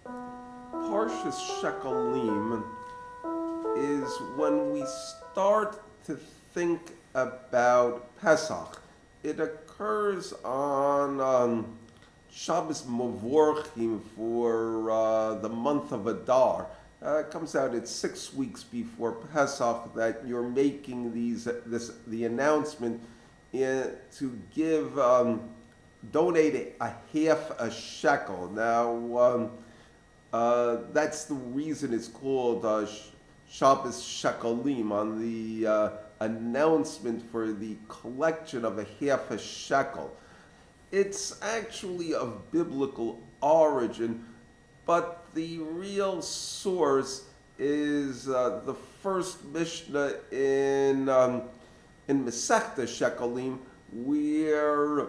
Parshas Shekelim is when we start to think about Pesach. It occurs on Shabbos Mavorchim for the month of Adar. It comes out at 6 weeks before Pesach that you're making the announcement to give donate a half a shekel. Now that's the reason it's called Shabbos Shekelim, on the announcement for the collection of a half a shekel. It's actually of biblical origin, but the real source is the first Mishnah in Masechta Shekelim, where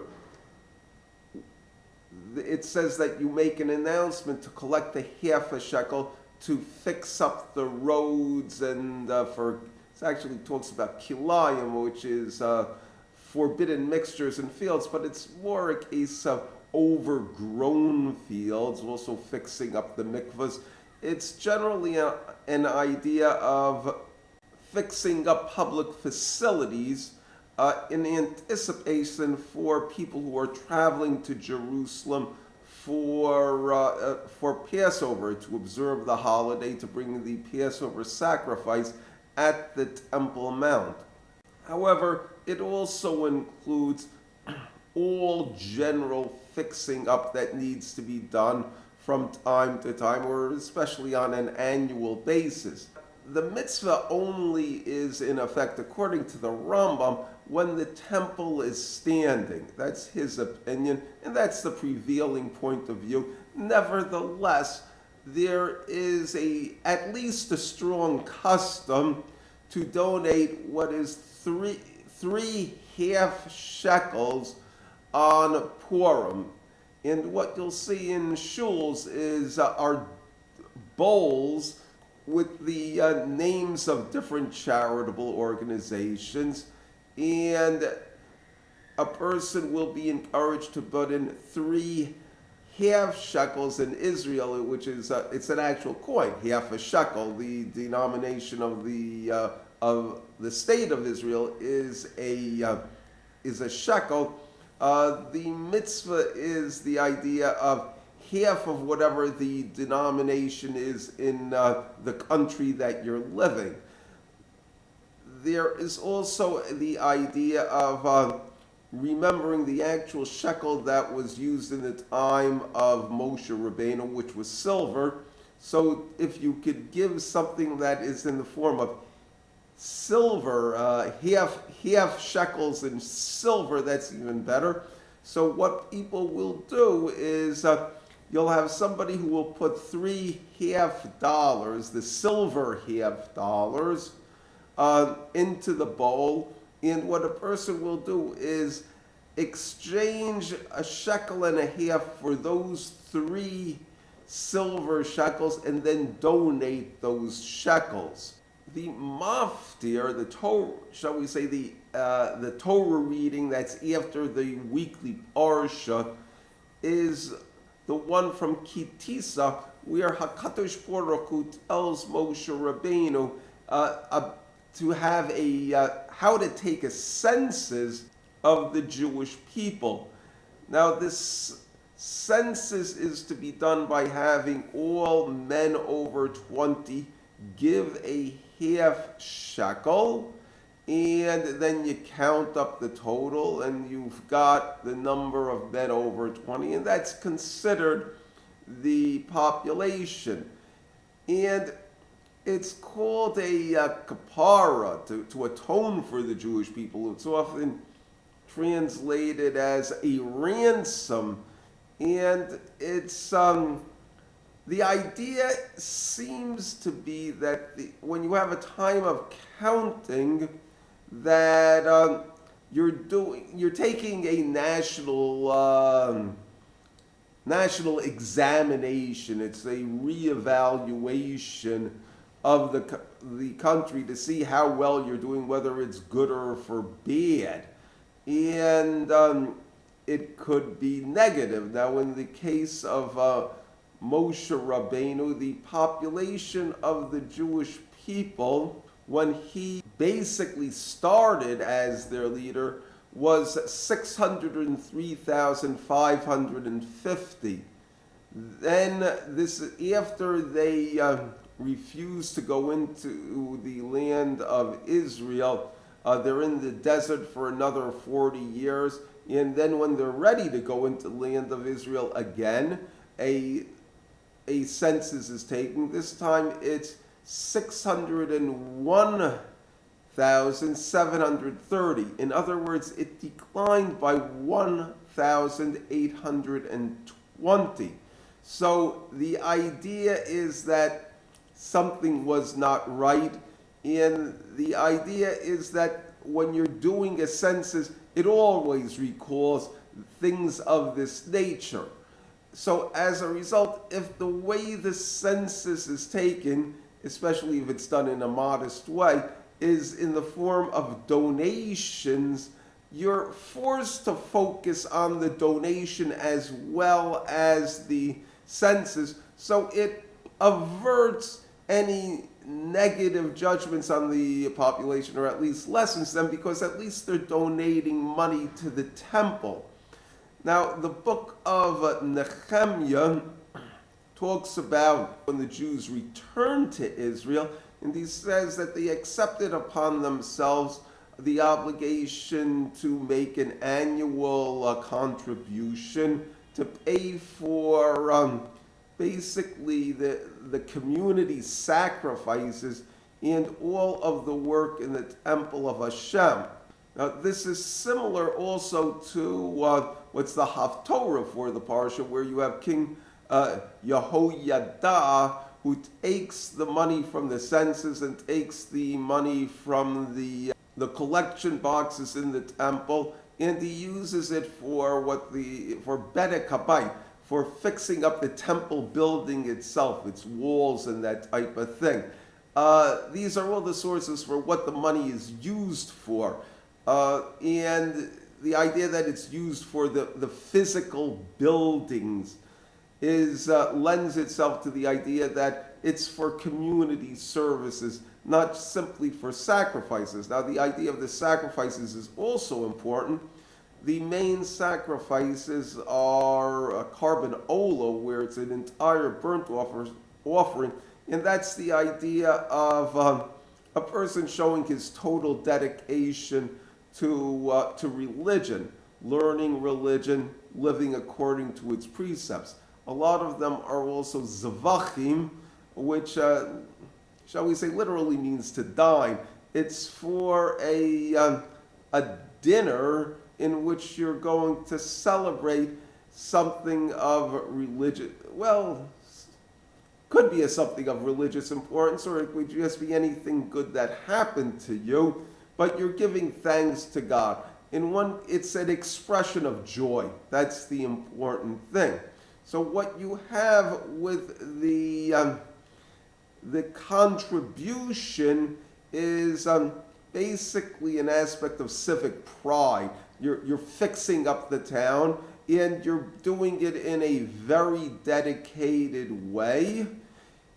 it says that you make an announcement to collect a half a shekel to fix up the roads, and it actually talks about kilayim, which is forbidden mixtures in fields, but it's more a case of overgrown fields, also fixing up the mikvahs. It's generally an idea of fixing up public facilities in anticipation for people who are traveling to Jerusalem for Passover, to observe the holiday, to bring the Passover sacrifice at the Temple Mount. However, it also includes all general fixing up that needs to be done from time to time, or especially on an annual basis. The mitzvah only is in effect, according to the Rambam, when the temple is standing. That's his opinion, and that's the prevailing point of view. Nevertheless, there is at least a strong custom to donate what is three half shekels on Purim. And what you'll see in shuls is our bowls with the names of different charitable organizations, and a person will be encouraged to put in 3 half shekels in Israel, which is it's an actual coin, half a shekel. The denomination of the state of Israel is a shekel. The mitzvah is the idea of half of whatever the denomination is in the country that you're living. There is also the idea of remembering the actual shekel that was used in the time of Moshe Rabbeinu, which was silver. So if you could give something that is in the form of silver, half shekels in silver, that's even better. So what people will do is you'll have somebody who will put 3 half dollars, the silver half dollars, into the bowl. And what a person will do is exchange a shekel and a half for those 3 silver shekels, and then donate those shekels. The maftir, the Torah, shall we say, the Torah reading that's after the weekly parsha, is the one from Kitisa, where Hakadosh Baruch Hu tells Moshe Rabbeinu to have how to take a census of the Jewish people. Now, this census is to be done by having all men over 20 give a half shekel, and then you count up the total, and you've got the number of men over 20, and that's considered the population. And it's called a kapara, to atone for the Jewish people. It's often translated as a ransom, and it's the idea seems to be that when you have a time of counting, that you're taking a national examination. It's a reevaluation of the country to see how well you're doing, whether it's good or for bad. And it could be negative. Now, in the case of Moshe Rabbeinu, the population of the Jewish people, when he basically started as their leader, was 603,550. Then after they refused to go into the land of Israel, they're in the desert for another 40 years. And then when they're ready to go into the land of Israel again, a census is taken. This time it's 601,730. In other words, it declined by 1,820. So the idea is that something was not right. And the idea is that when you're doing a census, it always recalls things of this nature. So as a result, if the way the census is taken, especially if it's done in a modest way, is in the form of donations, you're forced to focus on the donation as well as the census, so it averts any negative judgments on the population, or at least lessens them, because at least they're donating money to the temple. Now, the book of Nehemiah talks about when the Jews returned to Israel, and he says that they accepted upon themselves the obligation to make an annual contribution to pay for basically the community sacrifices and all of the work in the temple of Hashem. Now, this is similar also to what's the Haftorah for the Parsha, where you have King Yehoiada, who takes the money from the census and takes the money from the collection boxes in the temple, and he uses it for Bedek Habayit, for fixing up the temple building itself, its walls and that type of thing. These are all the sources for what the money is used for. And the idea that it's used for the physical buildings lends itself to the idea that it's for community services, not simply for sacrifices. Now, the idea of the sacrifices is also important. The main sacrifices are a carbon ola, where it's an entire burnt offering, and that's the idea of a person showing his total dedication to religion, learning religion, living according to its precepts. A lot of them are also zavachim, which, shall we say, literally means to dine. It's for a dinner in which you're going to celebrate something of religion. Well, could be something of religious importance, or it could just be anything good that happened to you, but you're giving thanks to God. It's an expression of joy. That's the important thing. So what you have with the contribution is basically an aspect of civic pride. You're fixing up the town, and you're doing it in a very dedicated way,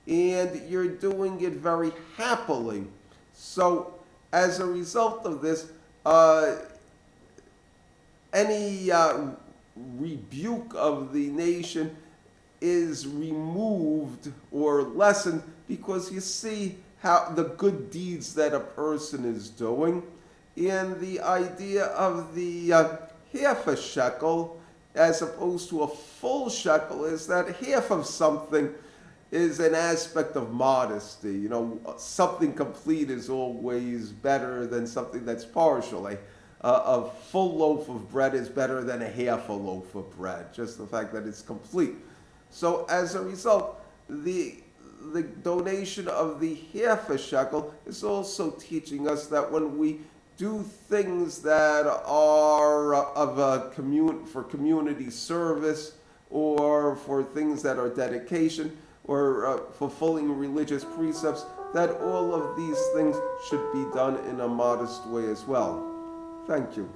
and you're doing it very happily. So as a result of this, any rebuke of the nation is removed or lessened, because you see how the good deeds that a person is doing. And the idea of the half a shekel as opposed to a full shekel is that half of something is an aspect of modesty. You know, something complete is always better than something that's partial. A full loaf of bread is better than a half a loaf of bread, just the fact that it's complete. So as a result, the donation of the half a shekel is also teaching us that when we do things that are for community service, or for things that are dedication, or fulfilling religious precepts, that all of these things should be done in a modest way as well. Thank you.